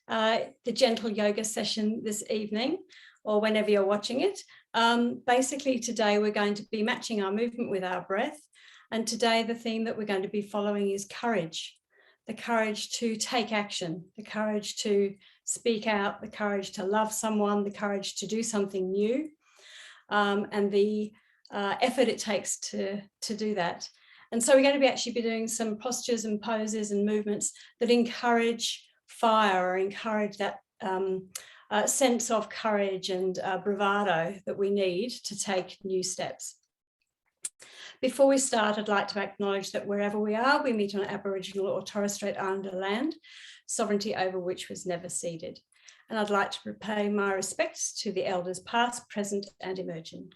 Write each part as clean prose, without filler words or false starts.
the gentle yoga session this evening, or whenever you're watching it. Basically today we're going to be matching our movement with our breath. And today the theme that we're going to be following is courage. The courage to take action, the courage to speak out, the courage to love someone, the courage to do something new, and the effort it takes to do that. And so we're going to actually be doing some postures and poses and movements that encourage fire, or encourage that sense of courage and bravado that we need to take new steps. Before we start, I'd like to acknowledge that wherever we are, we meet on Aboriginal or Torres Strait Islander land, sovereignty over which was never ceded. And I'd like to pay my respects to the elders past, present and emerging.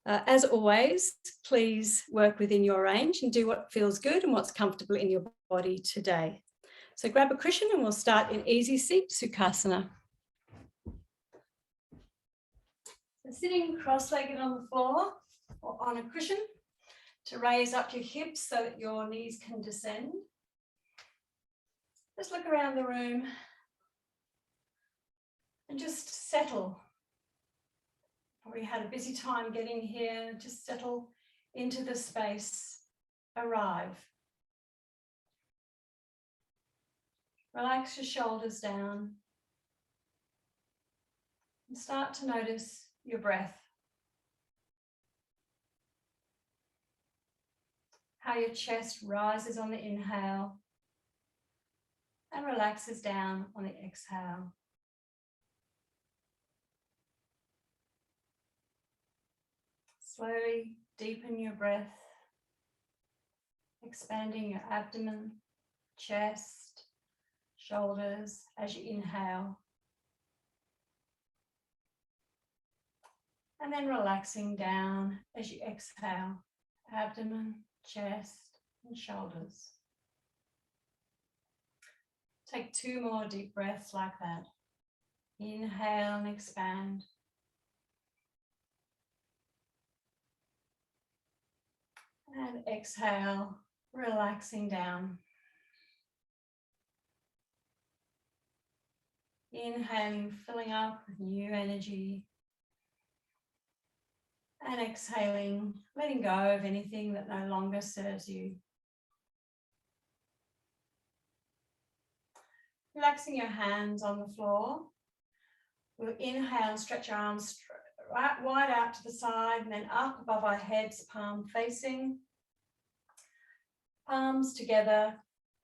As always, please work within your range and do what feels good and what's comfortable in your body today. So grab a cushion and we'll start in easy seat, Sukasana. So sitting cross-legged on the floor or on a cushion to raise up your hips so that your knees can descend. Just look around the room and just settle. Probably had a busy time getting here. Just settle into the space, arrive. Relax your shoulders down and start to notice your breath. How your chest rises on the inhale and relaxes down on the exhale. Slowly deepen your breath, expanding your abdomen, chest, shoulders as you inhale. And then relaxing down as you exhale, abdomen, chest and shoulders. Take 2 more deep breaths like that. Inhale and expand. And exhale, relaxing down. Inhaling, filling up with new energy. And exhaling, letting go of anything that no longer serves you. Relaxing your hands on the floor. We'll inhale, stretch your arms wide out to the side and then up above our heads, palm facing. Palms together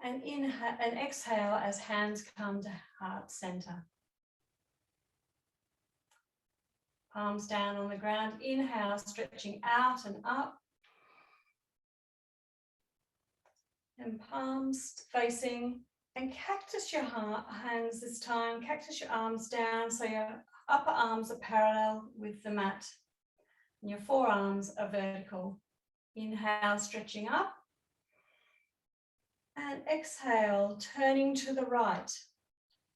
and inhale and exhale as hands come to heart center. Palms down on the ground. Inhale, stretching out and up. And palms facing. And cactus your hands this time. Cactus your arms down so your upper arms are parallel with the mat. And your forearms are vertical. Inhale, stretching up. And exhale, turning to the right.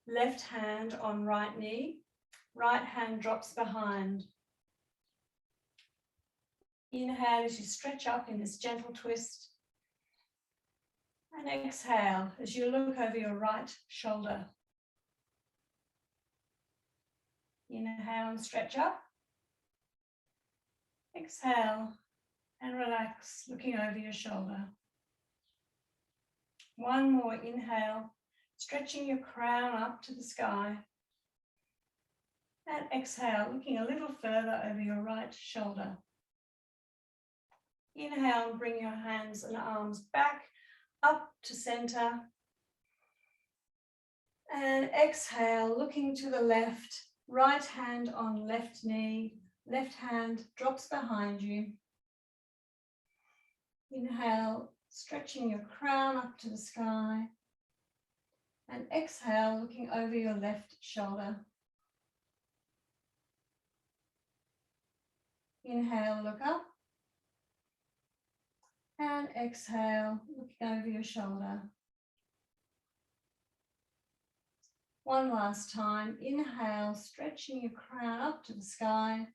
Left hand on right knee. Right hand drops behind. Inhale as you stretch up in this gentle twist. And exhale as you look over your right shoulder. Inhale and stretch up. Exhale and relax, looking over your shoulder. One more inhale, stretching your crown up to the sky. And exhale, looking a little further over your right shoulder. Inhale and bring your hands and arms back up to center. And exhale, looking to the left, right hand on left knee, left hand drops behind you. Inhale, stretching your crown up to the sky. And exhale, looking over your left shoulder. Inhale, look up. And exhale, looking over your shoulder. One last time. Inhale, stretching your crown up to the sky.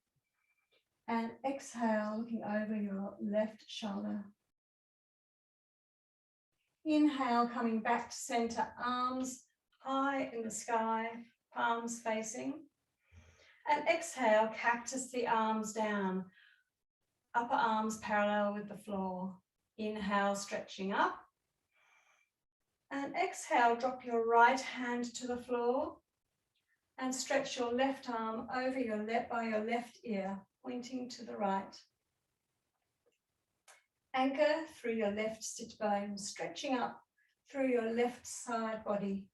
And exhale, looking over your left shoulder. Inhale, coming back to center, arms high the sky, palms facing. And exhale, cactus the arms down, upper arms parallel with the floor. Inhale, stretching up. And exhale, drop your right hand to the floor and stretch your left arm over your by your left ear, pointing to the right. Anchor through your left sit bones, stretching up through your left side body.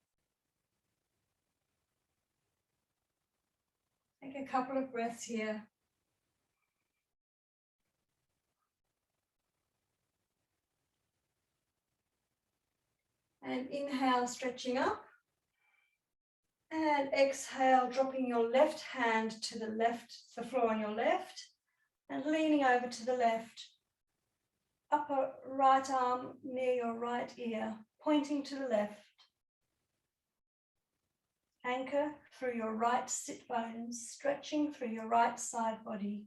Take a couple of breaths here. And inhale, stretching up. And exhale, dropping your left hand to the floor on your left, and leaning over to the left. Upper right arm near your right ear, pointing to the left. Anchor through your right sit bones, stretching through your right side body.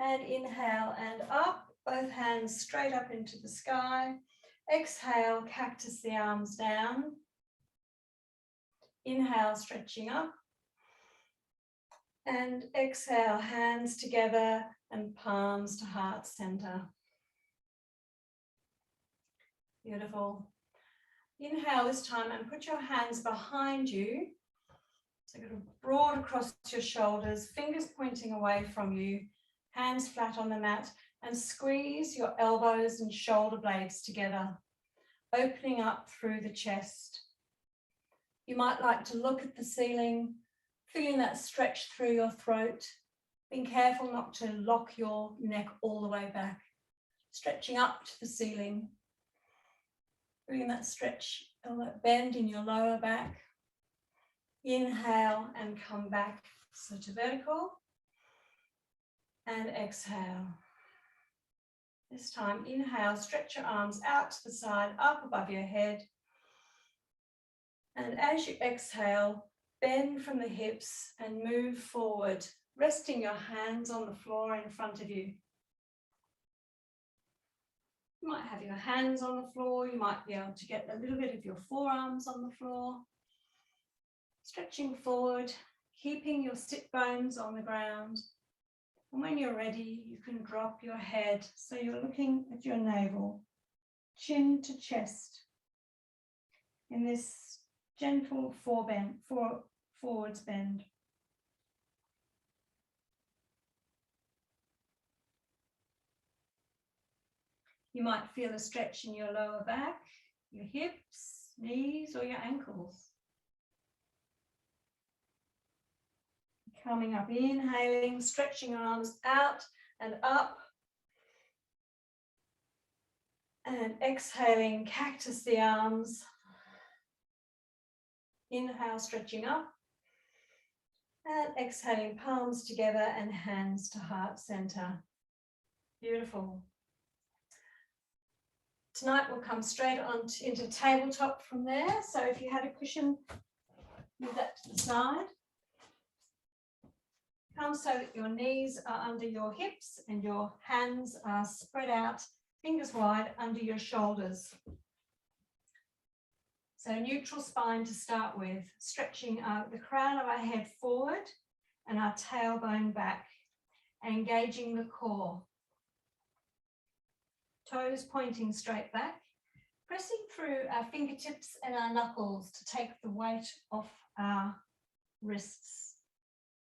And inhale and up, both hands straight up into the sky. Exhale, cactus the arms down. Inhale, stretching up. And exhale, hands together and palms to heart center. Beautiful. Inhale this time and put your hands behind you. So kind of broad across your shoulders, fingers pointing away from you, hands flat on the mat, and squeeze your elbows and shoulder blades together, opening up through the chest. You might like to look at the ceiling, feeling that stretch through your throat, being careful not to lock your neck all the way back, stretching up to the ceiling, feeling that stretch, that bend in your lower back. Inhale and come back so to vertical, and exhale. This time, inhale, stretch your arms out to the side, up above your head. And as you exhale, bend from the hips and move forward, resting your hands on the floor in front of you. You might have your hands on the floor, you might be able to get a little bit of your forearms on the floor. Stretching forward, keeping your sit bones on the ground. And when you're ready, you can drop your head so you're looking at your navel, chin to chest, in this gentle forwards bend. You might feel a stretch in your lower back, your hips, knees, or your ankles. Coming up, inhaling, stretching arms out and up. And exhaling, cactus the arms. Inhale, stretching up. And exhaling, palms together and hands to heart center. Beautiful. Tonight we'll come straight on into tabletop from there. So if you had a cushion, move that to the side. Come so that your knees are under your hips and your hands are spread out, fingers wide under your shoulders. So neutral spine to start with, stretching the crown of our head forward and our tailbone back, engaging the core. Toes pointing straight back, pressing through our fingertips and our knuckles to take the weight off our wrists.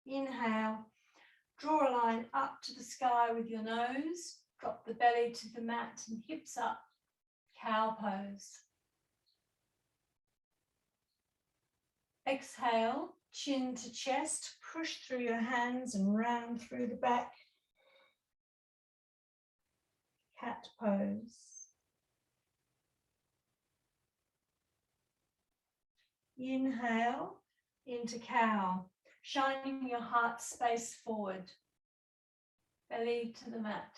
Inhale, draw a line up to the sky with your nose, drop the belly to the mat and hips up, cow pose. Exhale, chin to chest, push through your hands and round through the back, cat pose. Inhale into cow, shining your heart space forward, belly to the mat.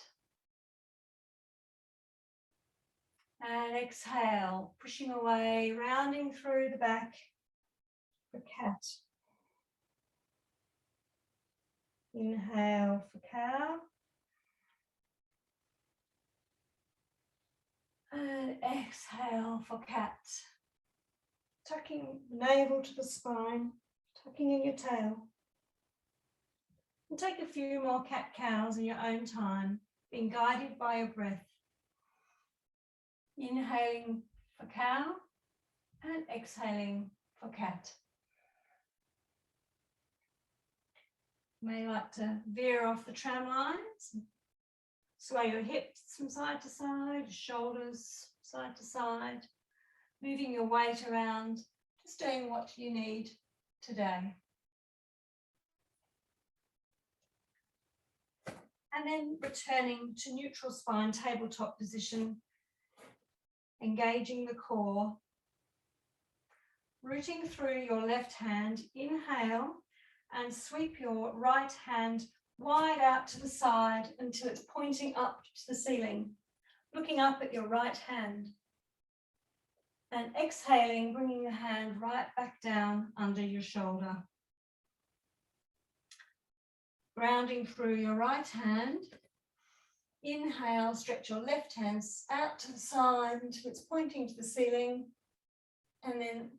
And exhale, pushing away, rounding through the back for cat. Inhale for cow. And exhale for cat. Tucking the navel to the spine, tucking in your tail. And take a few more cat-cows in your own time, being guided by your breath. Inhaling for cow and exhaling for cat. You may like to veer off the tram lines, sway your hips from side to side, shoulders side to side, moving your weight around, just doing what you need today. And then returning to neutral spine, tabletop position, engaging the core. Rooting through your left hand, inhale and sweep your right hand wide out to the side until it's pointing up to the ceiling, looking up at your right hand. And exhaling, bringing the hand right back down under your shoulder. Grounding through your right hand. Inhale, stretch your left hand out to the side until it's pointing to the ceiling. And then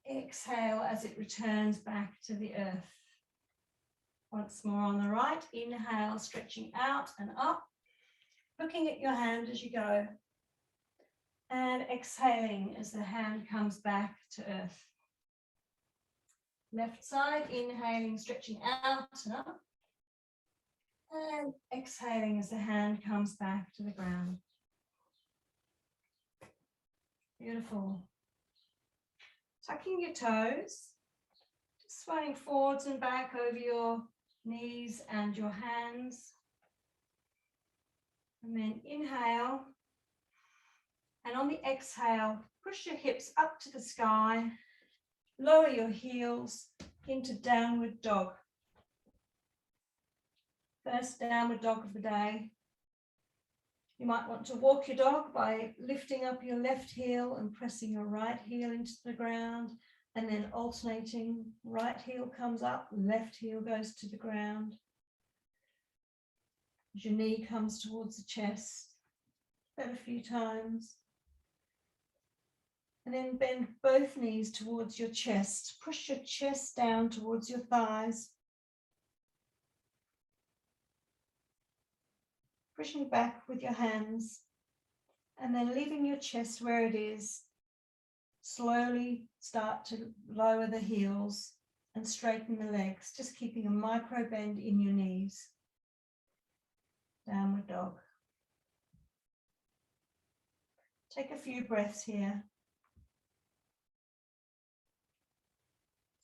exhale as it returns back to the earth. Once more on the right, inhale, stretching out and up, looking at your hand as you go. And exhaling as the hand comes back to earth. Left side, inhaling, stretching out and up. And exhaling as the hand comes back to the ground. Beautiful. Tucking your toes, just swaying forwards and back over your knees and your hands. And then inhale. And on the exhale, push your hips up to the sky, lower your heels into downward dog. First downward dog of the day. You might want to walk your dog by lifting up your left heel and pressing your right heel into the ground, and then alternating. Right heel comes up, left heel goes to the ground. As your knee comes towards the chest, that a few times. And then bend both knees towards your chest. Push your chest down towards your thighs. Pushing back with your hands. And then leaving your chest where it is. Slowly start to lower the heels and straighten the legs, just keeping a micro bend in your knees. Downward dog. Take a few breaths here.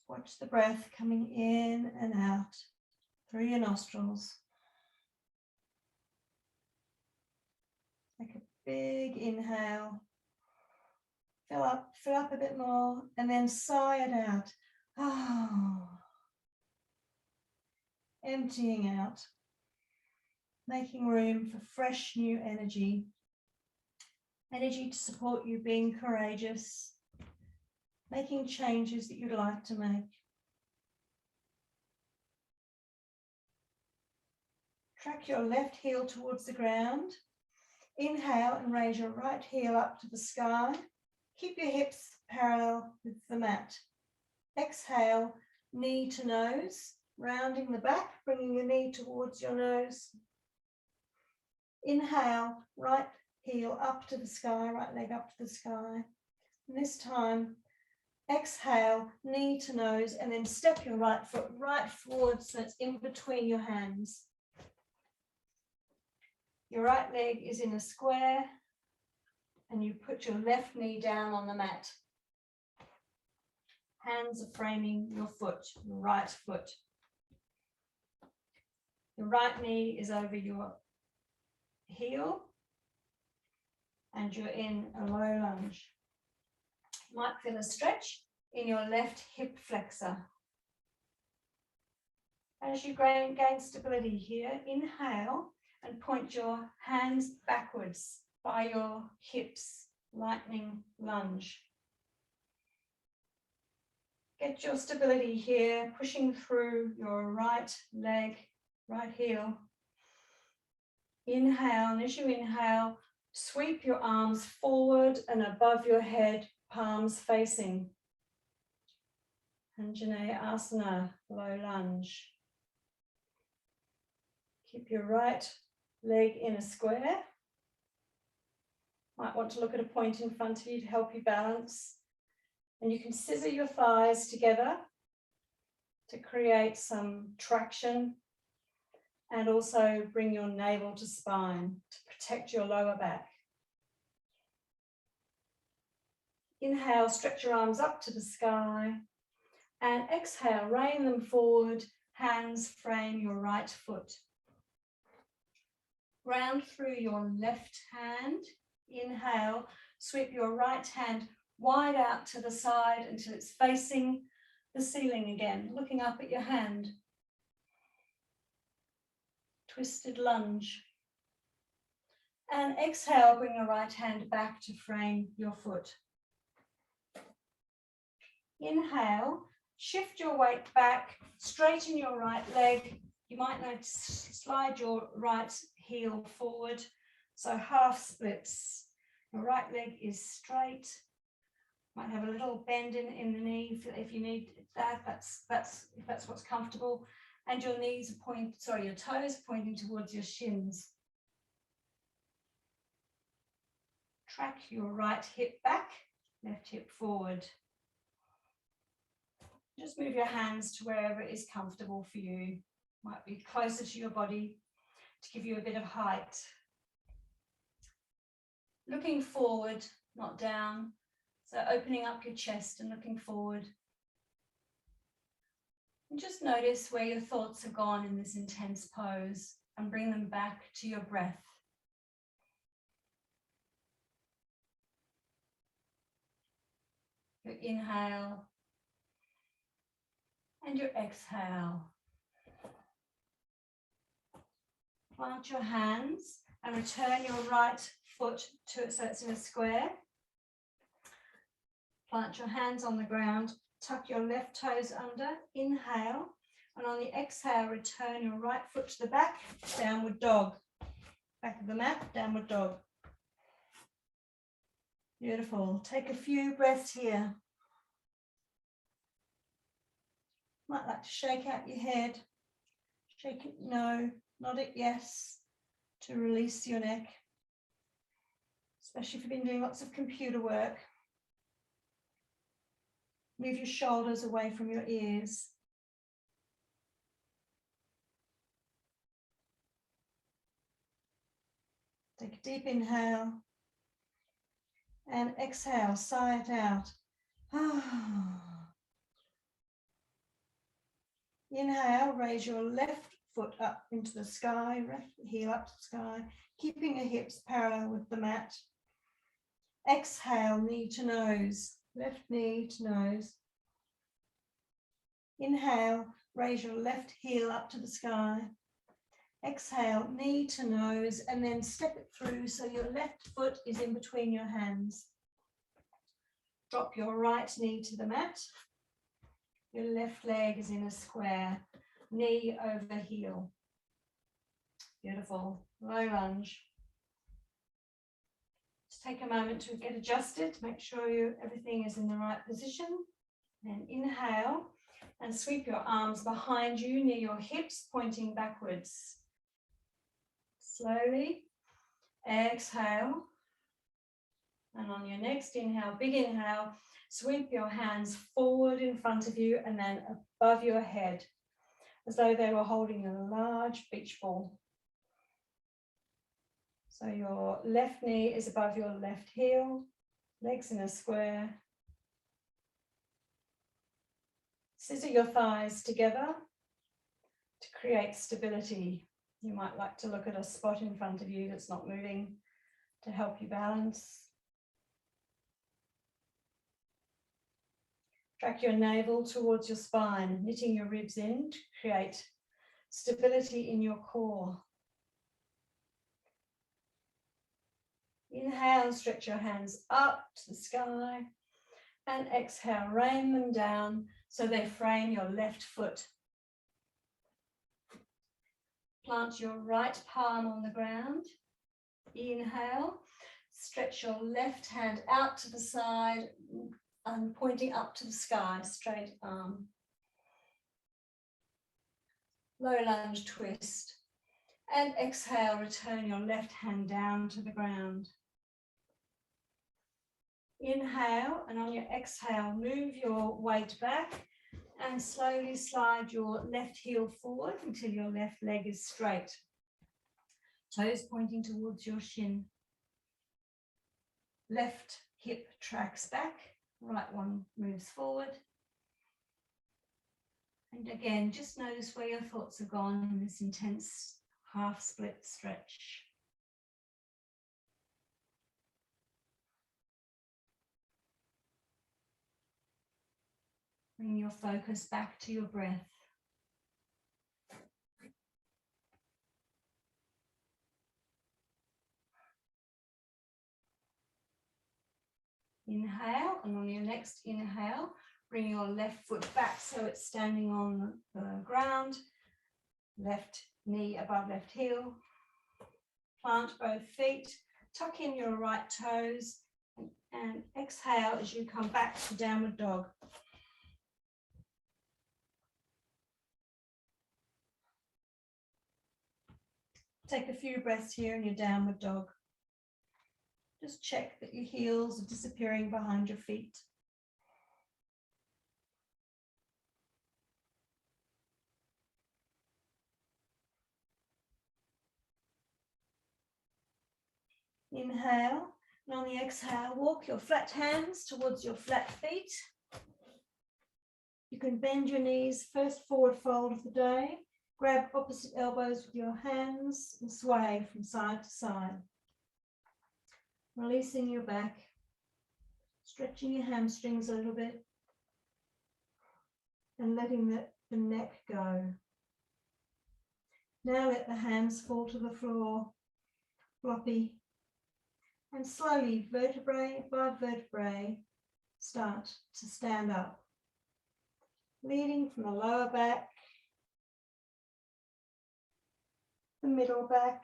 Watch the breath coming in and out through your nostrils. Take a big inhale. Fill up a bit more, and then sigh it out. Oh. Emptying out. Making room for fresh new energy. Energy to support you being courageous. Making changes that you'd like to make. Track your left heel towards the ground. Inhale and raise your right heel up to the sky. Keep your hips parallel with the mat. Exhale, knee to nose, rounding the back, bringing your knee towards your nose. Inhale, right heel up to the sky, right leg up to the sky. And this time, exhale, knee to nose, and then step your right foot right forward so it's in between your hands. Your right leg is in a square, and you put your left knee down on the mat. Hands are framing your foot, your right foot. Your right knee is over your heel, and you're in a low lunge. You might feel a stretch in your left hip flexor. As you gain stability here, inhale and point your hands backwards by your hips, lightning lunge. Get your stability here, pushing through your right leg, right heel. Inhale, and as you inhale, Sweep your arms forward and above your head, palms facing. Asana, low lunge. Keep your right leg in a square. Might want to look at a point in front of you to help you balance. And you can scissor your thighs together to create some traction and also bring your navel to spine to protect your lower back. Inhale, stretch your arms up to the sky, and exhale, rain them forward, hands frame your right foot. Ground through your left hand. Inhale, sweep your right hand wide out to the side until it's facing the ceiling again, looking up at your hand. Twisted lunge. And exhale, bring your right hand back to frame your foot. Inhale, shift your weight back, straighten your right leg. You might need to slide your right heel forward, so half splits. Your right leg is straight. Might have a little bend in the knee if you need that. If that's what's comfortable. And your knees are your toes pointing towards your shins. Track your right hip back, left hip forward. Just move your hands to wherever is comfortable for you. Might be closer to your body to give you a bit of height. Looking forward, not down. So opening up your chest and looking forward. And just notice where your thoughts have gone in this intense pose and bring them back to your breath. Your inhale and your exhale. Plant your hands and return your right foot to it so it's in a square. Plant your hands on the ground, tuck your left toes under, inhale, and on the exhale, return your right foot to the back, downward dog. Back of the mat, downward dog. Beautiful. Take a few breaths here. Might like to shake out your head. Shake it no, nod it yes, to release your neck. Especially if you've been doing lots of computer work. Move your shoulders away from your ears. Take a deep inhale and exhale, sigh it out. Inhale, raise your left foot up into the sky, left heel up to the sky, keeping your hips parallel with the mat. Exhale, knee to nose, left knee to nose. Inhale, raise your left heel up to the sky. Exhale, knee to nose, and then step it through so your left foot is in between your hands. Drop your right knee to the mat. Your left leg is in a square, knee over heel. Beautiful. Low lunge. Just take a moment to get adjusted, make sure everything is in the right position. Then inhale and sweep your arms behind you near your hips, pointing backwards. Slowly exhale. And on your next inhale, big inhale, sweep your hands forward in front of you and then above your head, as though they were holding a large beach ball. So your left knee is above your left heel, legs in a square. Scissor your thighs together to create stability. You might like to look at a spot in front of you that's not moving to help you balance. Track your navel towards your spine, knitting your ribs in to create stability in your core. Inhale, stretch your hands up to the sky, and exhale, rain them down so they frame your left foot. Plant your right palm on the ground. Inhale, Stretch your left hand out to the side and pointing up to the sky, straight arm. Low lunge twist. And exhale, return your left hand down to the ground. Inhale, and on your exhale, move your weight back and slowly slide your left heel forward until your left leg is straight. Toes pointing towards your shin. Left hip tracks back, right one moves forward. And again, just notice where your thoughts have gone in this intense half split stretch. Bring your focus back to your breath. Inhale, and on your next inhale, bring your left foot back so it's standing on the ground. Left knee above left heel. Plant both feet, tuck in your right toes, and exhale as you come back to downward dog. Take a few breaths here in your downward dog. Just check that your heels are disappearing behind your feet. Inhale, and on the exhale, walk your flat hands towards your flat feet. You can bend your knees, first forward fold of the day. Grab opposite elbows with your hands and sway from side to side. Releasing your back, stretching your hamstrings a little bit, and letting the neck go. Now let the hands fall to the floor, floppy, and slowly, vertebrae by vertebrae, start to stand up, leading from the lower back, the middle back,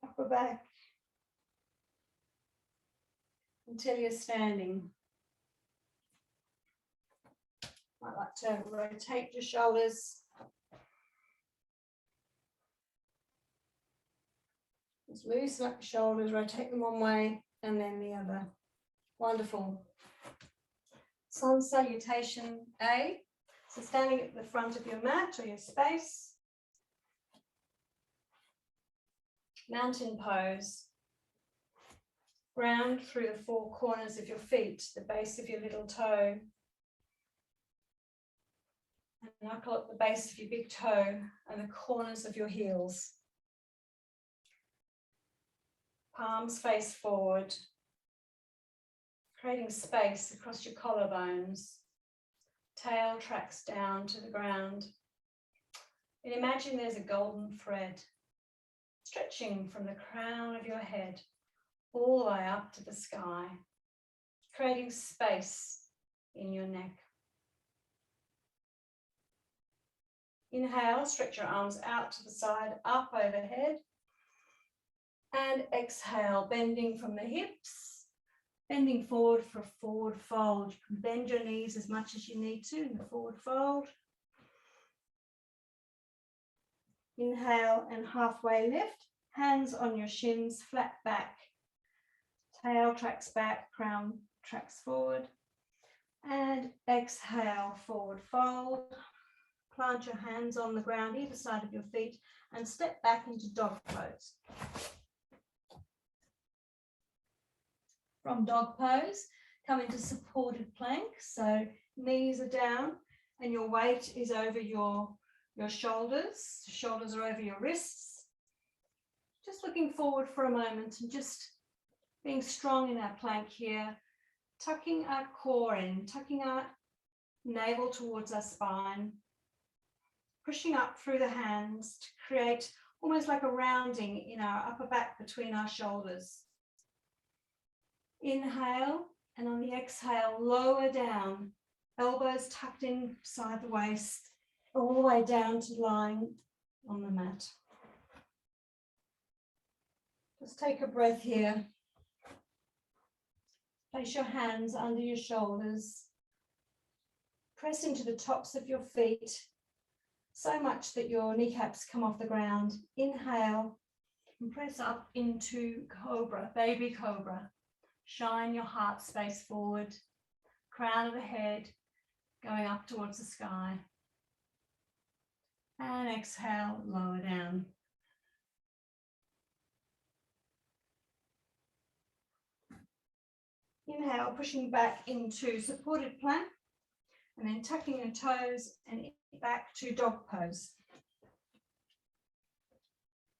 upper back, until you're standing. Might like to rotate your shoulders. Just loosen up your shoulders, rotate them one way and then the other. Wonderful. Sun Salutation A. So standing at the front of your mat or your space. Mountain pose. Ground through the four corners of your feet, the base of your little toe. And knuckle at the base of your big toe and the corners of your heels. Palms face forward, creating space across your collarbones. Tail tracks down to the ground. And imagine there's a golden thread stretching from the crown of your head all the way up to the sky, creating space in your neck. Inhale, stretch your arms out to the side, up overhead. And exhale, bending from the hips, bending forward for a forward fold. You can bend your knees as much as you need to in the forward fold. Inhale and halfway lift, hands on your shins, flat back. Tail tracks back, crown tracks forward. And exhale, forward fold. Plant your hands on the ground, either side of your feet, and step back into dog pose. From dog pose, come into supported plank. So knees are down and your weight is over your shoulders. Shoulders are over your wrists. Just looking forward for a moment and just being strong in our plank here. Tucking our core in, tucking our navel towards our spine. Pushing up through the hands to create almost like a rounding in our upper back between our shoulders. Inhale, and on the exhale, lower down, elbows tucked in beside the waist, all the way down to lying on the mat. Just take a breath here. Place your hands under your shoulders. Press into the tops of your feet so much that your kneecaps come off the ground. Inhale and press up into cobra, baby cobra. Shine your heart space forward, crown of the head going up towards the sky. And exhale, lower down. Inhale, pushing back into supported plank, and then tucking your toes and back to dog pose.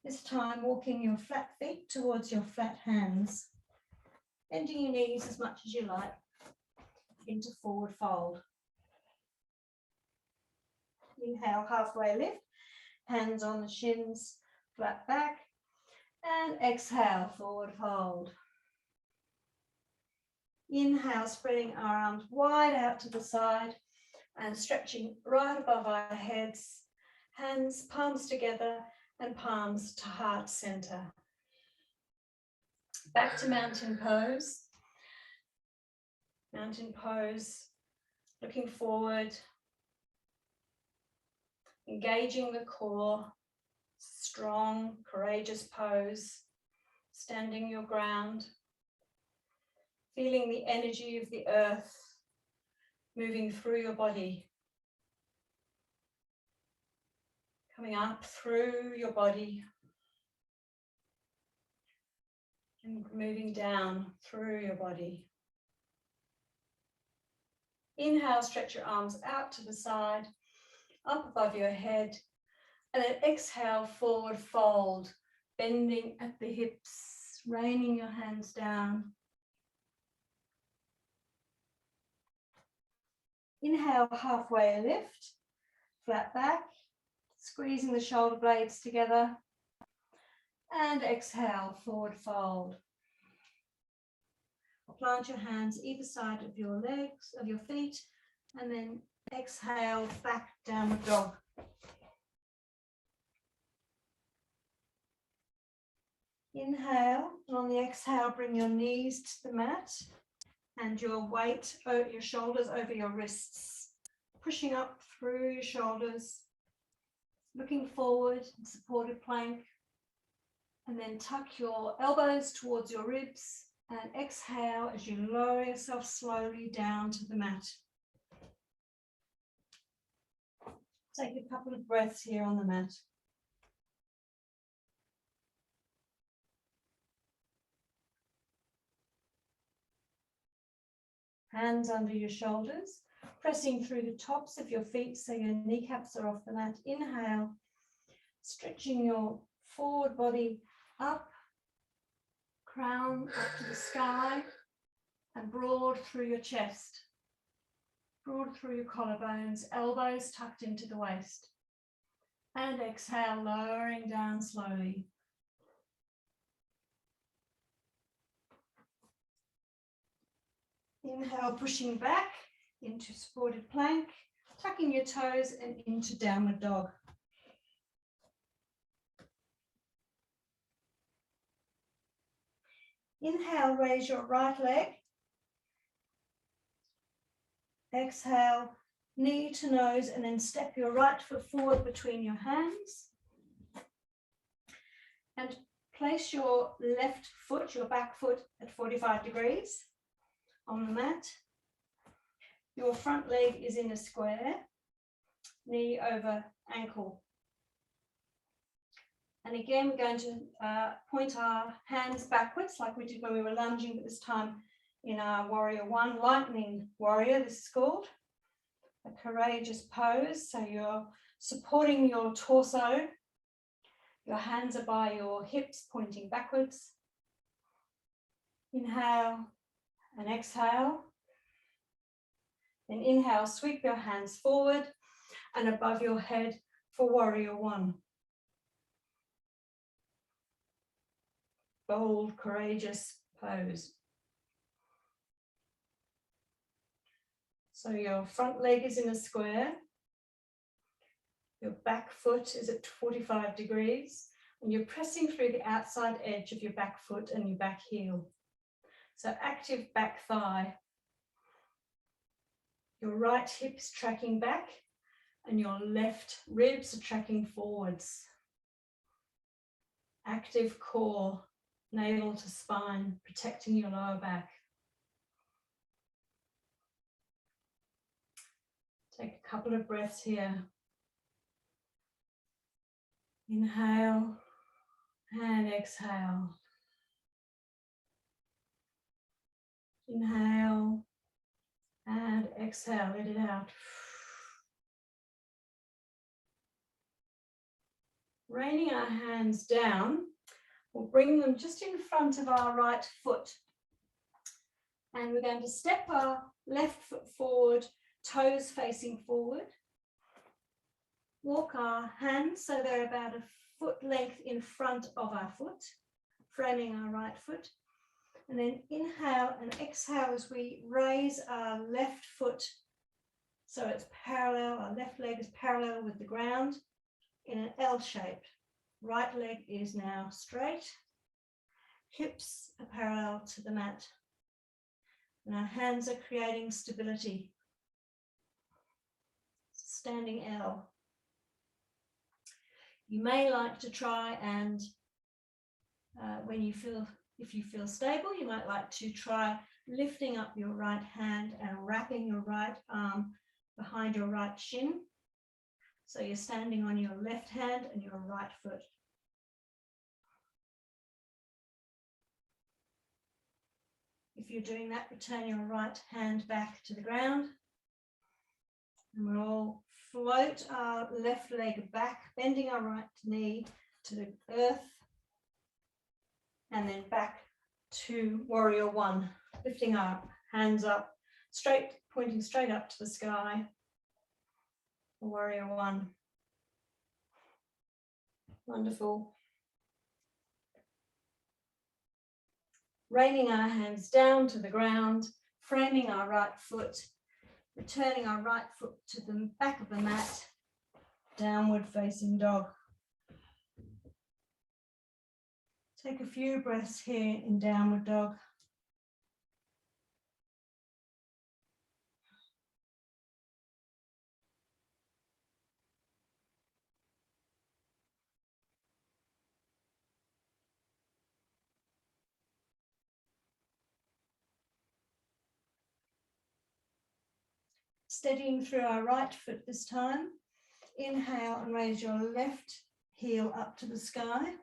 This time, walking your flat feet towards your flat hands, bending your knees as much as you like into forward fold. Inhale, halfway lift, hands on the shins, flat back, and exhale, forward fold. Inhale, spreading our arms wide out to the side and stretching right above our heads, hands, palms together and palms to heart center. Back to mountain pose. Mountain pose, looking forward, engaging the core, strong, courageous pose, standing your ground, feeling the energy of the earth moving through your body, coming up through your body and moving down through your body. Inhale, stretch your arms out to the side, up above your head, and then exhale, forward fold, bending at the hips, raining your hands down. Inhale, halfway lift, flat back, squeezing the shoulder blades together, and exhale, forward fold. Plant your hands either side of your legs, of your feet, and then exhale, back downward dog. Inhale, and on the exhale, bring your knees to the mat and your weight, your shoulders over your wrists, pushing up through your shoulders, looking forward in supported plank, and then tuck your elbows towards your ribs and exhale as you lower yourself slowly down to the mat. Take a couple of breaths here on the mat. Hands under your shoulders, pressing through the tops of your feet so your kneecaps are off the mat. Inhale, stretching your forward body up, crown up to the sky, and broad through your chest, broad through your collarbones, elbows tucked into the waist. And exhale, lowering down slowly. Inhale, pushing back into supported plank, tucking your toes and into downward dog. Inhale, raise your right leg. Exhale, knee to nose, and then step your right foot forward between your hands. And place your left foot, your back foot, at 45 degrees on the mat. Your front leg is in a square, knee over ankle. And again, we're going to point our hands backwards like we did when we were lunging, but this time in our warrior one, lightning warrior, this is called. A courageous pose. So you're supporting your torso. Your hands are by your hips pointing backwards. Inhale and exhale. Then inhale, sweep your hands forward and above your head for warrior one. Bold, courageous pose. So your front leg is in a square. Your back foot is at 45 degrees. And you're pressing through the outside edge of your back foot and your back heel. So active back thigh. Your right hip is tracking back and your left ribs are tracking forwards. Active core, navel to spine, protecting your lower back. Take a couple of breaths here. Inhale and exhale. Inhale and exhale, let it out. Raining our hands down, we'll bring them just in front of our right foot. And we're going to step our left foot forward, toes facing forward. Walk our hands so they're about a foot length in front of our foot, framing our right foot. And then inhale and exhale as we raise our left foot so it's parallel, our left leg is parallel with the ground in an L shape. Right leg is now straight, hips are parallel to the mat, and our hands are creating stability. Standing L. You may like to try and if you feel stable, you might like to try lifting up your right hand and wrapping your right arm behind your right shin. So you're standing on your left hand and your right foot. If you're doing that, return your right hand back to the ground. And we'll float our left leg back, bending our right knee to the earth. And then back to warrior one, lifting our hands up, straight, pointing straight up to the sky. Warrior one. Wonderful. Raining our hands down to the ground, framing our right foot, returning our right foot to the back of the mat, downward facing dog. Take a few breaths here in downward dog. Steadying through our right foot this time. Inhale and raise your left heel up to the sky.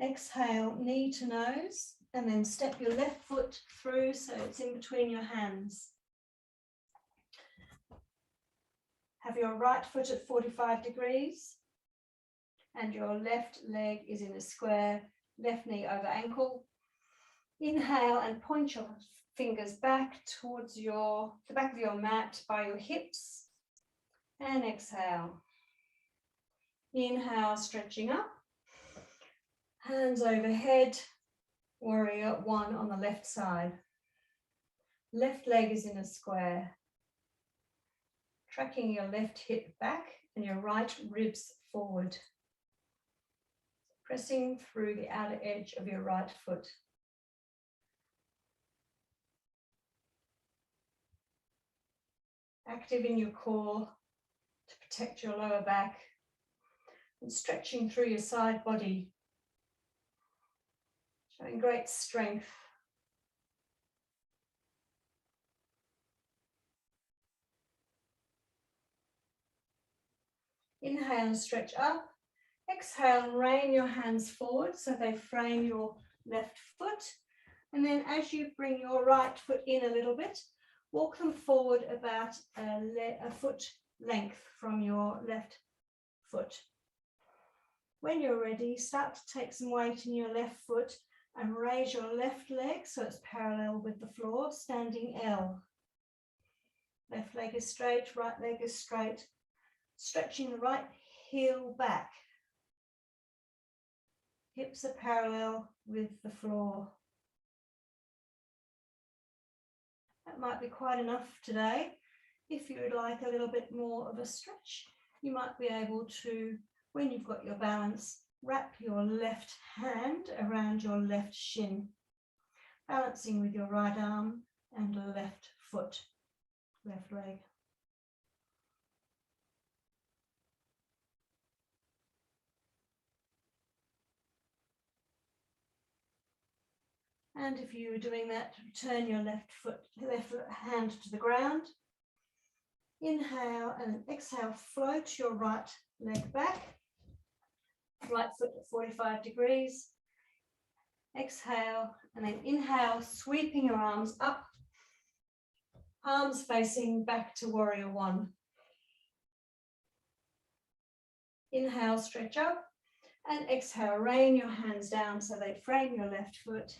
Exhale, knee to nose, and then step your left foot through so it's in between your hands. Have your right foot at 45 degrees and your left leg is in a square, left knee over ankle. Inhale and point your fingers back towards the back of your mat by your hips, and exhale. Inhale, stretching up. Hands overhead, warrior one on the left side. Left leg is in a square. Tracking your left hip back and your right ribs forward. Pressing through the outer edge of your right foot. Active in your core to protect your lower back and stretching through your side body. Showing great strength. Inhale and stretch up. Exhale and rain your hands forward so they frame your left foot. And then as you bring your right foot in a little bit, walk them forward about a foot length from your left foot. When you're ready, start to take some weight in your left foot and raise your left leg so it's parallel with the floor, standing L. Left leg is straight, right leg is straight. Stretching the right heel back. Hips are parallel with the floor. That might be quite enough today. If you would like a little bit more of a stretch, you might be able to, When you've got your balance, wrap your left hand around your left shin, balancing with your right arm and left foot, left leg. And if you were doing that, turn your left hand to the ground. Inhale and exhale, float your right leg back. Right foot at 45 degrees. Exhale and then inhale, sweeping your arms up. Palms facing back to warrior one. Inhale, stretch up. And exhale, rain your hands down so they frame your left foot.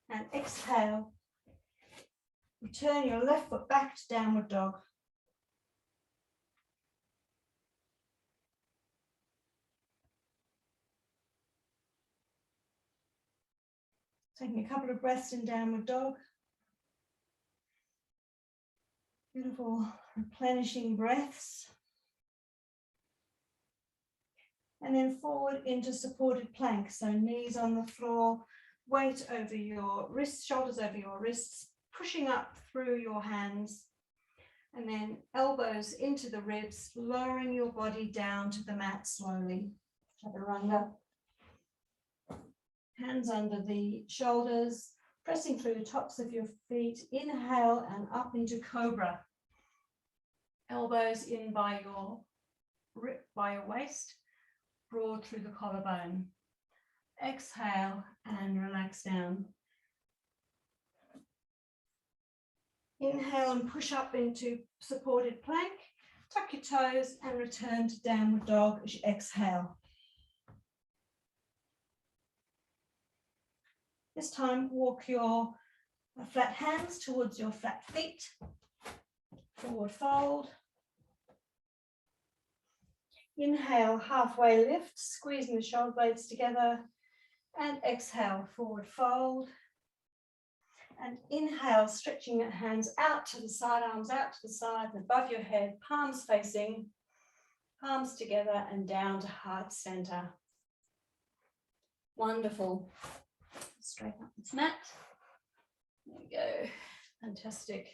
And exhale, turn your left foot back to downward dog. Taking a couple of breaths in downward dog. Beautiful replenishing breaths. And then forward into supported plank. So knees on the floor, weight over your wrists, shoulders over your wrists, pushing up through your hands. And then elbows into the ribs, lowering your body down to the mat slowly. Chaturanga. Hands under the shoulders, pressing through the tops of your feet. Inhale and up into cobra. Elbows in by your waist, broad through the collarbone. Exhale and relax down. Inhale and push up into supported plank. Tuck your toes and return to downward dog as you exhale. This time, walk your flat hands towards your flat feet. Forward fold. Inhale, halfway lift, squeezing the shoulder blades together. And exhale, forward fold. And inhale, stretching your hands out to the side, arms out to the side and above your head, palms facing, palms together and down to heart center. Wonderful. Straighten up this mat. There we go. Fantastic.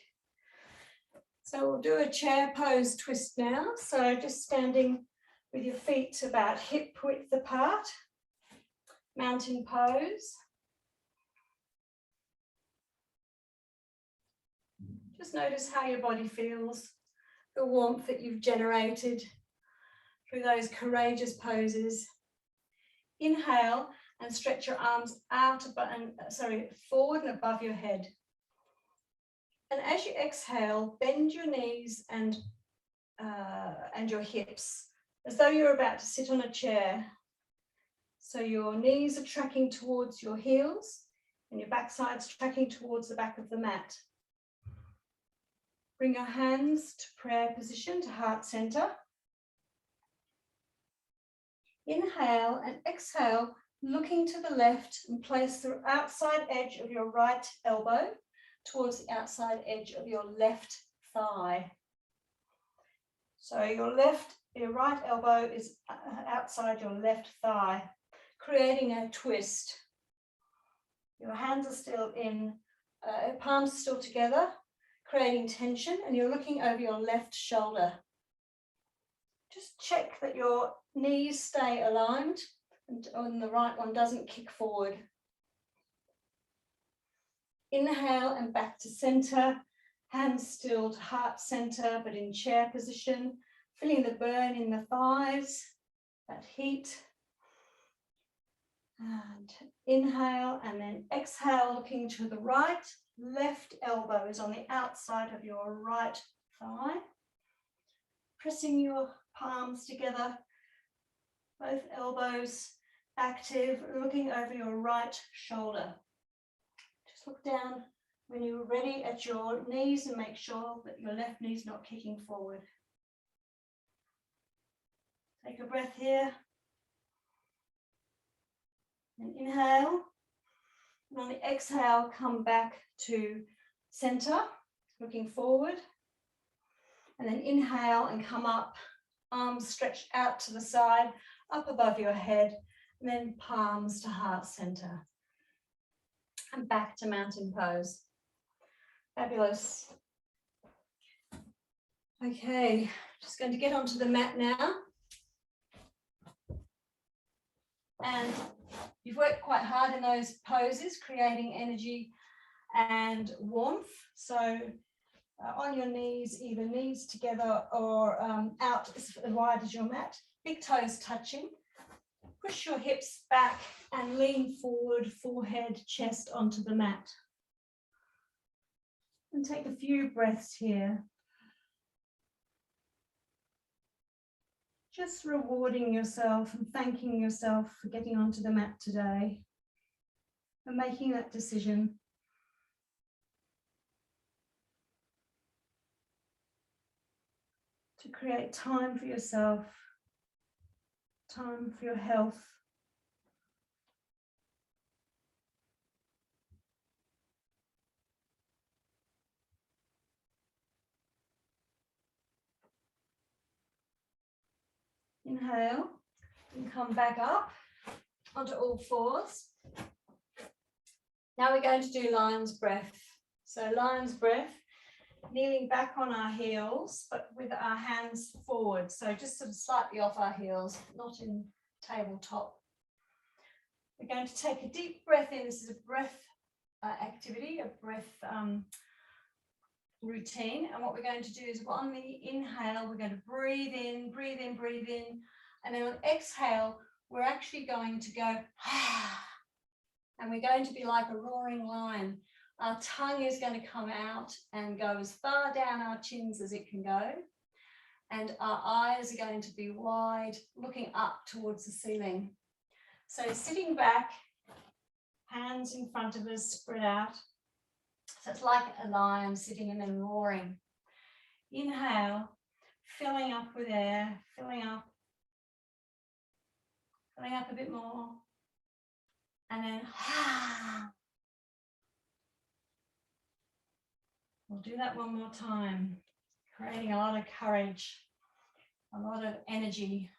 So we'll do a chair pose twist now. So just standing with your feet about hip width apart. Mountain pose. Just notice how your body feels, the warmth that you've generated through those courageous poses. Inhale and stretch your arms out, forward and above your head. And as you exhale, bend your knees and your hips as though you're about to sit on a chair. So your knees are tracking towards your heels and your backside's tracking towards the back of the mat. Bring your hands to prayer position, to heart center. Inhale and exhale, looking to the left and place the outside edge of your right elbow towards the outside edge of your left thigh. So your right elbow is outside your left thigh, creating a twist. Your hands are still in, palms still together, creating tension, and you're looking over your left shoulder. Just check that your knees stay aligned and the right one doesn't kick forward. Inhale and back to center, hands still to heart center, but in chair position, feeling the burn in the thighs, that heat. And inhale and then exhale, looking to the right. Left elbow is on the outside of your right thigh. Pressing your palms together, both elbows active, looking over your right shoulder. Just look down when you're ready at your knees and make sure that your left knee is not kicking forward. Take a breath here. And inhale. And on the exhale, come back to center, looking forward. And then inhale and come up, arms stretched out to the side, up above your head, and then palms to heart center. And back to mountain pose. Fabulous. Okay, just going to get onto the mat now. And you've worked quite hard in those poses, creating energy and warmth. So on your knees, either knees together or out as wide as your mat, big toes touching. Push your hips back and lean forward, forehead, chest onto the mat. And take a few breaths here. Just rewarding yourself and thanking yourself for getting onto the mat today and making that decision. To create time for yourself, time for your health. Inhale and come back up onto all fours. Now we're going to do lion's breath. So lion's breath, kneeling back on our heels, but with our hands forward. So just sort of slightly off our heels, not in tabletop. We're going to take a deep breath in. This is a breath activity, a breath routine. And what we're going to do is on the inhale, we're going to breathe in, breathe in, breathe in. And then on exhale, we're actually going to go, and we're going to be like a roaring lion. Our tongue is going to come out and go as far down our chins as it can go. And our eyes are going to be wide, looking up towards the ceiling. So sitting back, hands in front of us, spread out. So it's like a lion sitting and then roaring. Inhale, filling up with air, filling up a bit more. And then, we'll do that one more time, creating a lot of courage, a lot of energy.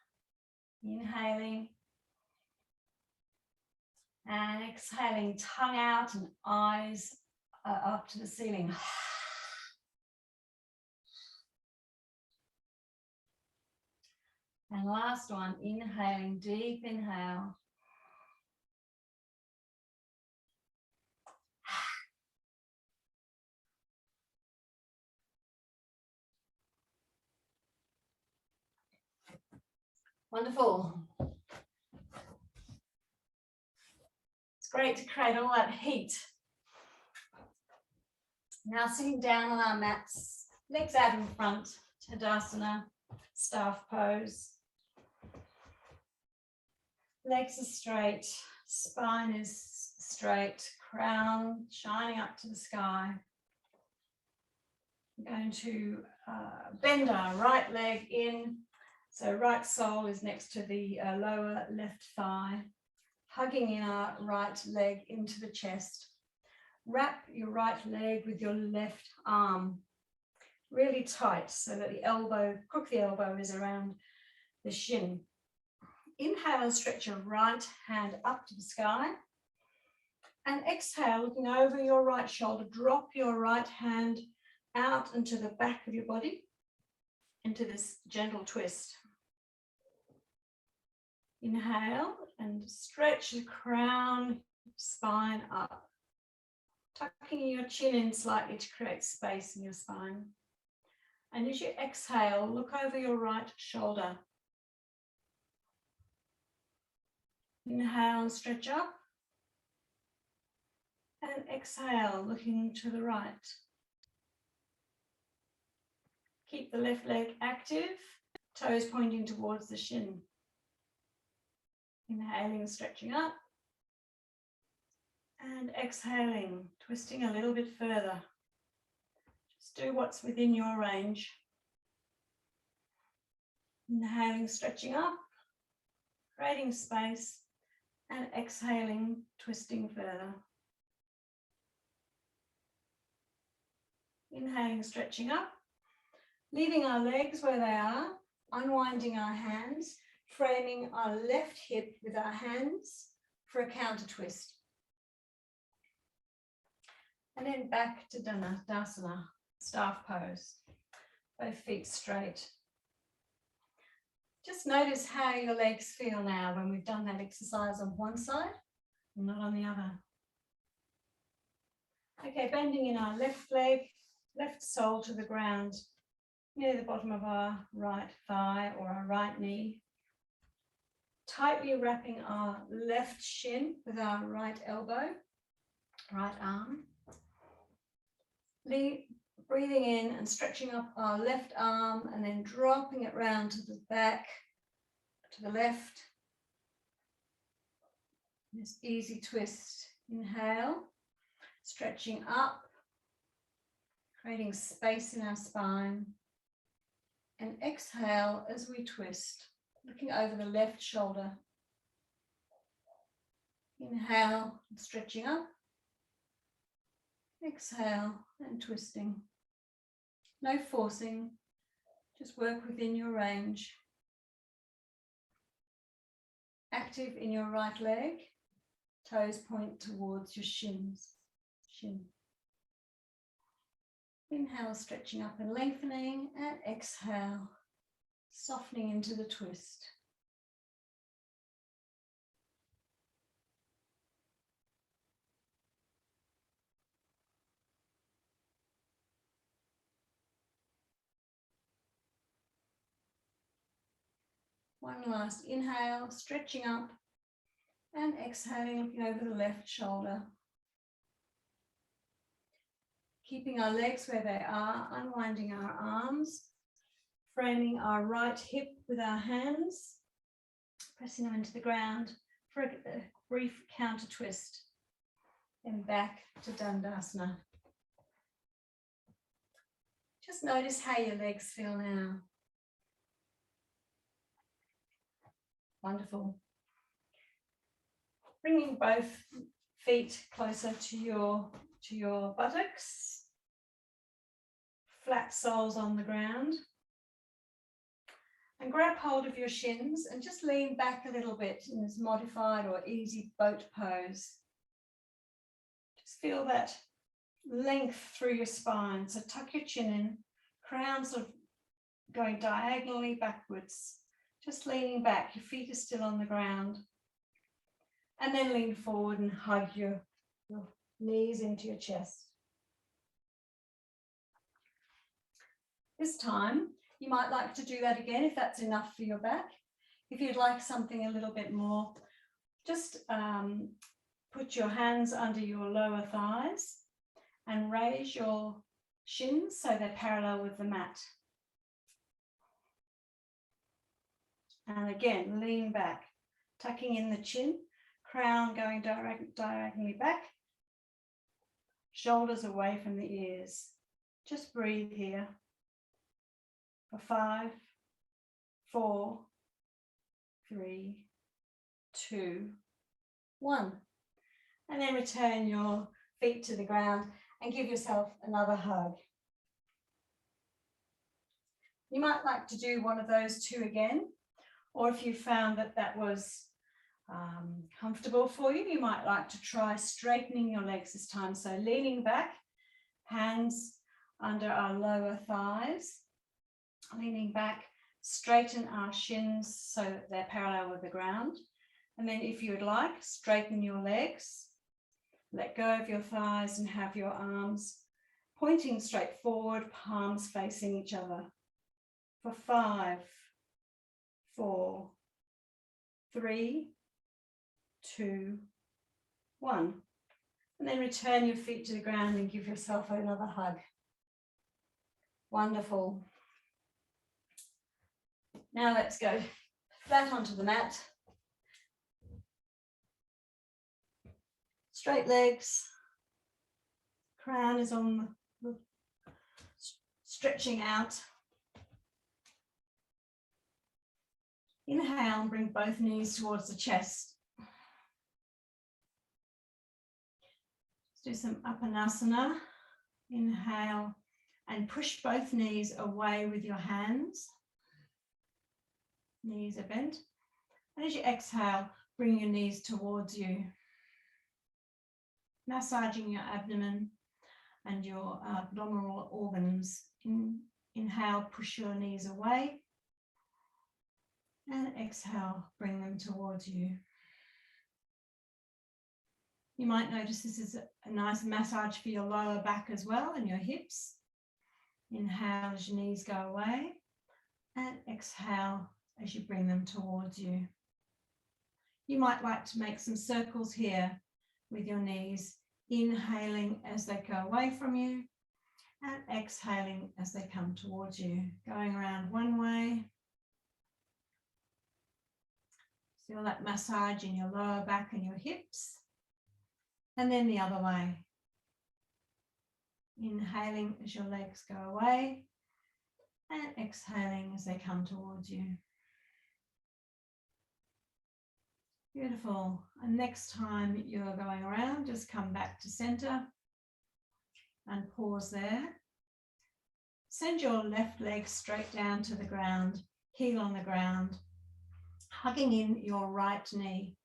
Inhaling and exhaling, tongue out and eyes up to the ceiling. And last one, inhaling, deep inhale. Wonderful. It's great to create all that heat. Now sitting down on our mats, legs out in front, Tadasana, staff pose. Legs are straight, spine is straight, crown shining up to the sky. We're going to bend our right leg in. So right sole is next to the lower left thigh, hugging in our right leg into the chest. Wrap your right leg with your left arm really tight so that the elbow, crook the elbow is around the shin. Inhale and stretch your right hand up to the sky. And exhale, looking over your right shoulder, drop your right hand out into the back of your body, into this gentle twist. Inhale and stretch the crown, spine up, tucking your chin in slightly to create space in your spine. And as you exhale, look over your right shoulder. Inhale and stretch up. And exhale, looking to the right. Keep the left leg active, toes pointing towards the shin. Inhaling and stretching up. And exhaling, twisting a little bit further. Just do what's within your range. Inhaling, stretching up, creating space, and exhaling, twisting further. Inhaling, stretching up, leaving our legs where they are, unwinding our hands, framing our left hip with our hands for a counter twist. And then back to Tadasana, staff pose, both feet straight. Just notice how your legs feel now when we've done that exercise on one side and not on the other. Okay, bending in our left leg, left sole to the ground, near the bottom of our right thigh or our right knee. Tightly wrapping our left shin with our right elbow, right arm. Breathing in and stretching up our left arm and then dropping it round to the back, to the left. This easy twist. Inhale, stretching up, creating space in our spine. And exhale as we twist, looking over the left shoulder. Inhale, stretching up. Exhale and twisting. No forcing, just work within your range. Active in your right leg, toes point towards your shins. Inhale, stretching up and lengthening, and exhale, softening into the twist. One last inhale, stretching up, and exhaling, looking over the left shoulder. Keeping our legs where they are, unwinding our arms, framing our right hip with our hands, pressing them into the ground for a brief counter twist. Then back to Tadasana. Just notice how your legs feel now. Wonderful. Bringing both feet closer to your buttocks. Flat soles on the ground. And grab hold of your shins and just lean back a little bit in this modified or easy boat pose. Just feel that length through your spine. So tuck your chin in, crown sort of going diagonally backwards. Just leaning back, your feet are still on the ground. And then lean forward and hug your knees into your chest. This time, you might like to do that again if that's enough for your back. If you'd like something a little bit more, just put your hands under your lower thighs and raise your shins so they're parallel with the mat. And again, lean back, tucking in the chin, crown going diagonally back, shoulders away from the ears. Just breathe here for 5, 4, 3, 2, 1. And then return your feet to the ground and give yourself another hug. You might like to do one of those two again. Or if you found that that was comfortable for you, you might like to try straightening your legs this time. So leaning back, hands under our lower thighs, leaning back, straighten our shins so that they're parallel with the ground. And then if you would like, straighten your legs, let go of your thighs and have your arms pointing straight forward, palms facing each other. For 5, 4, 3, 2, 1. And then return your feet to the ground and give yourself another hug. Wonderful. Now let's go flat onto the mat. Straight legs. Crown is on the stretching out. Inhale and bring both knees towards the chest. Let's do some Uppanasana. Inhale and push both knees away with your hands. Knees are bent. And as you exhale, bring your knees towards you, massaging your abdomen and your abdominal organs. Inhale, push your knees away. And exhale, bring them towards you. You might notice this is a nice massage for your lower back as well and your hips. Inhale as your knees go away. And exhale as you bring them towards you. You might like to make some circles here with your knees, inhaling as they go away from you and exhaling as they come towards you. Going around one way. Feel that massage in your lower back and your hips. And then the other way. Inhaling as your legs go away and exhaling as they come towards you. Beautiful. And next time you're going around, just come back to center and pause there. Send your left leg straight down to the ground, heel on the ground, hugging in your right knee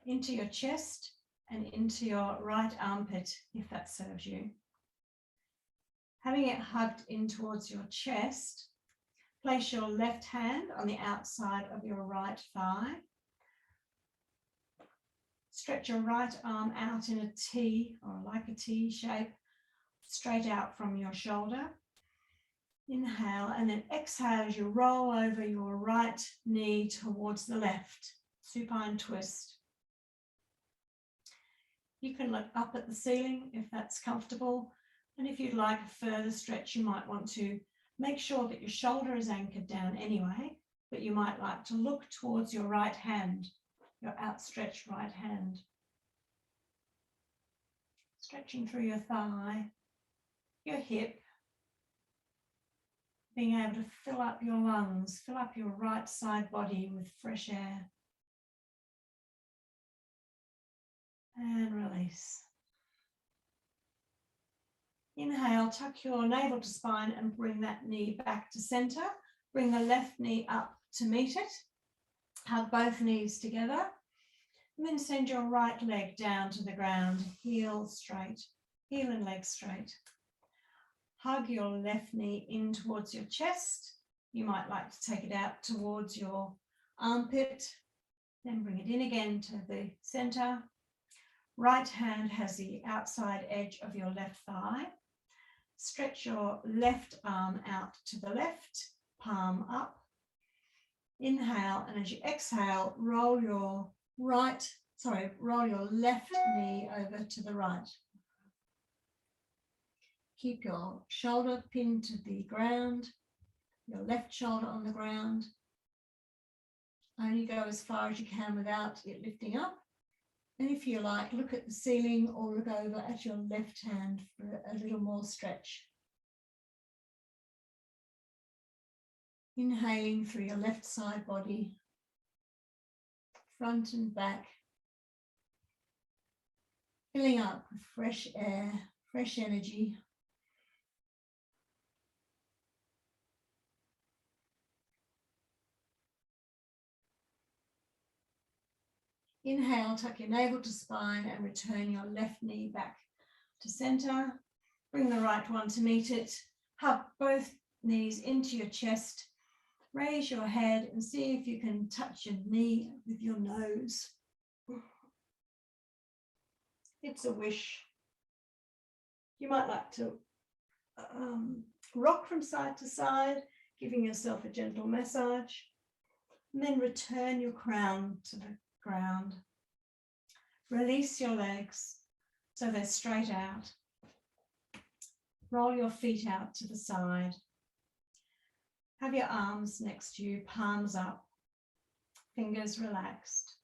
into your chest and into your right armpit, if that serves you. Having it hugged in towards your chest, place your left hand on the outside of your right thigh. Stretch your right arm out in a T, or like a T shape, straight out from your shoulder. Inhale and then exhale as you roll over your right knee towards the left, supine twist. You can look up at the ceiling if that's comfortable. And if you'd like a further stretch, you might want to make sure that your shoulder is anchored down anyway, but you might like to look towards your right hand, your outstretched right hand. Stretching through your thigh, your hip, being able to fill up your lungs, fill up your right side body with fresh air. And release. Inhale, tuck your navel to spine and bring that knee back to center. Bring the left knee up to meet it. Hug both knees together. And then send your right leg down to the ground, heel straight, heel and leg straight. Hug your left knee in towards your chest. You might like to take it out towards your armpit. Then bring it in again to the center. Right hand has the outside edge of your left thigh. Stretch your left arm out to the left, palm up. Inhale, and as you exhale, roll your left knee over to the right. Keep your shoulder pinned to the ground, your left shoulder on the ground. Only go as far as you can without it lifting up. And if you like, look at the ceiling or look over at your left hand for a little more stretch. Inhaling through your left side body, front and back, filling up with fresh air, fresh energy. Inhale, tuck your navel to spine and return your left knee back to center. Bring the right one to meet it. Hug both knees into your chest. Raise your head and see if you can touch your knee with your nose. It's a wish. You might like to rock from side to side, giving yourself a gentle massage. And then return your crown to the ground. Release your legs so they're straight out. Roll your feet out to the side. Have your arms next to you, palms up, fingers relaxed.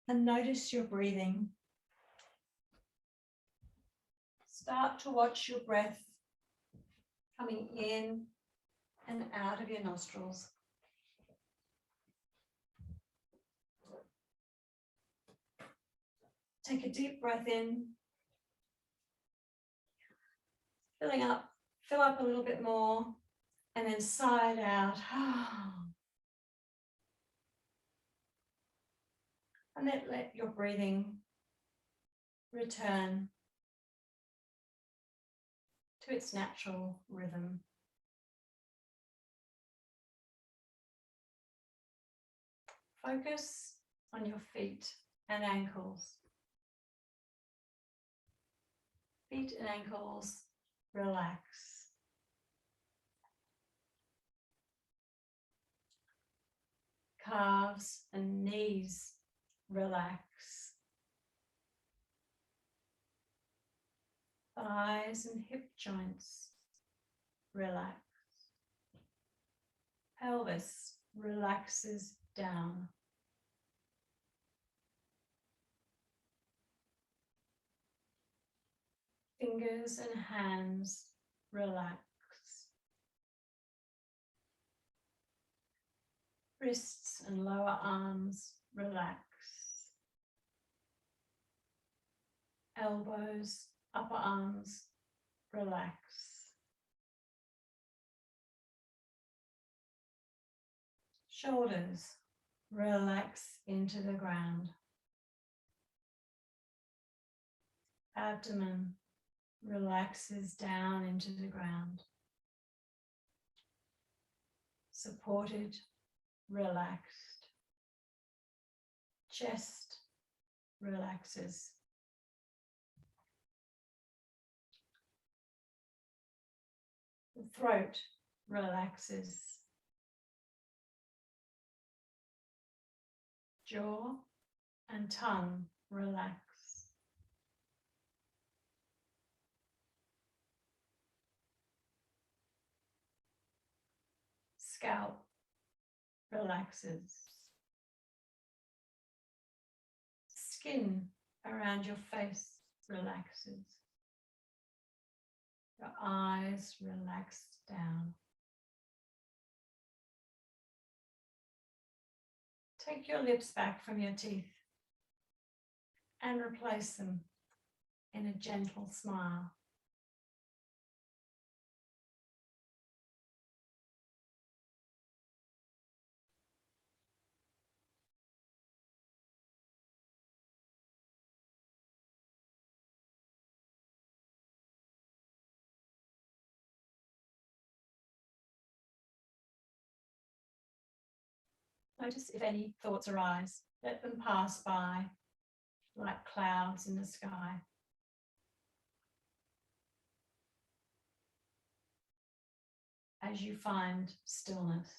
And notice your breathing. Start to watch your breath coming in and out of your nostrils. Take a deep breath in, filling up, fill up a little bit more, And then sigh it out. And then let your breathing return to its natural rhythm. Focus on your feet and ankles. Feet and ankles relax. Calves and knees relax. Thighs and hip joints relax. Pelvis relaxes down. Fingers and hands relax. Wrists and lower arms relax. Elbows, upper arms relax. Shoulders relax into the ground. Abdomen relaxes down into the ground. Supported, relaxed. Chest relaxes. The throat relaxes. Jaw and tongue relax. Scalp relaxes. Skin around your face relaxes. Your eyes relax down. Take your lips back from your teeth and replace them in a gentle smile. Notice if any thoughts arise. Let them pass by like clouds in the sky. As you find stillness.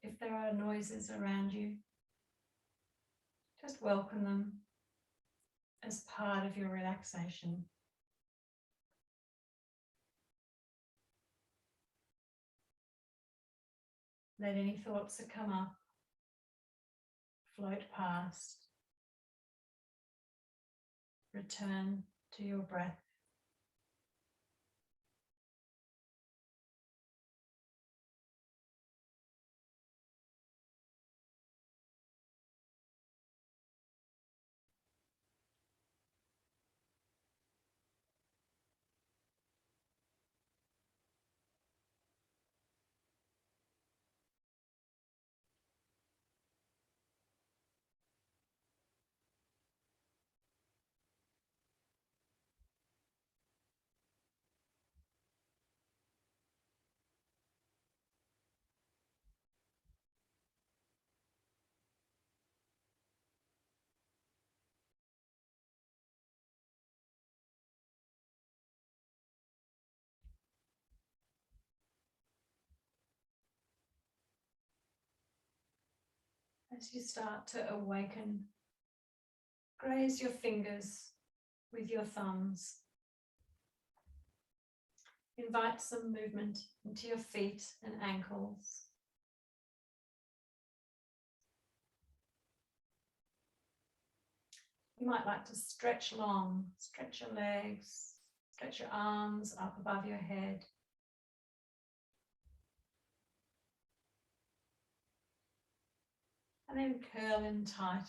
If there are noises around you, just welcome them as part of your relaxation. Let any thoughts that come up float past. Return to your breath. As you start to awaken, graze your fingers with your thumbs. Invite some movement into your feet and ankles. You might like to stretch long, stretch your legs, stretch your arms up above your head. And then curl in tight.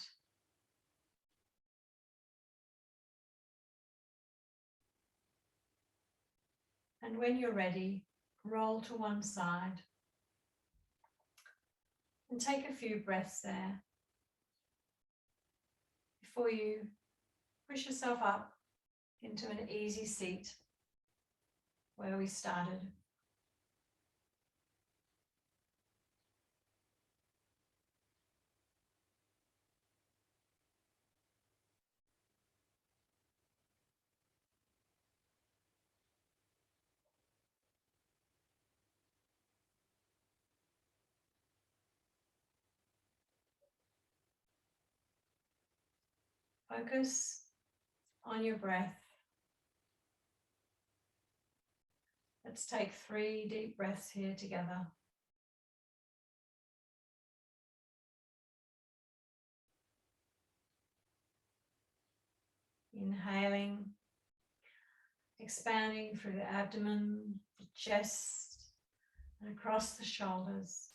And when you're ready, roll to one side. And take a few breaths there before you push yourself up into an easy seat where we started. Focus on your breath. Let's take 3 deep breaths here together. Inhaling, expanding through the abdomen, the chest, and across the shoulders.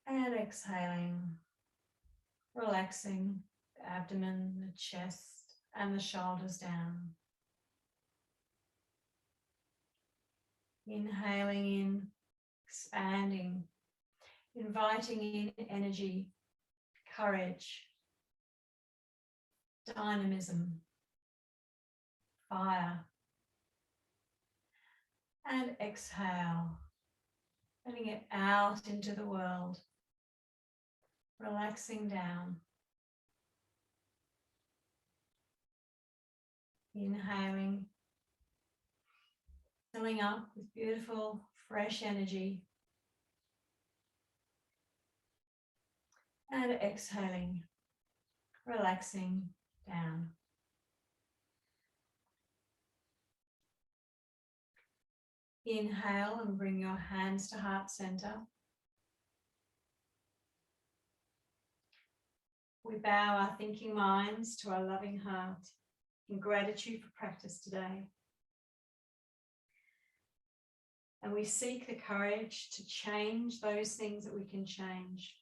And exhaling, relaxing the abdomen, the chest, and the shoulders down. Inhaling in, expanding, inviting in energy, courage, dynamism, fire. And exhale, letting it out into the world, relaxing down. Inhaling, filling up with beautiful, fresh energy. And exhaling, relaxing down. Inhale and bring your hands to heart center. We bow our thinking minds to our loving heart in gratitude for practice today. And we seek the courage to change those things that we can change,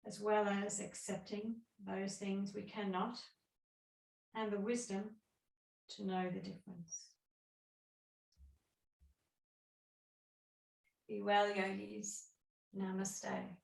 as well as accepting those things we cannot, and the wisdom to know the difference. Be well, yogis. Namaste.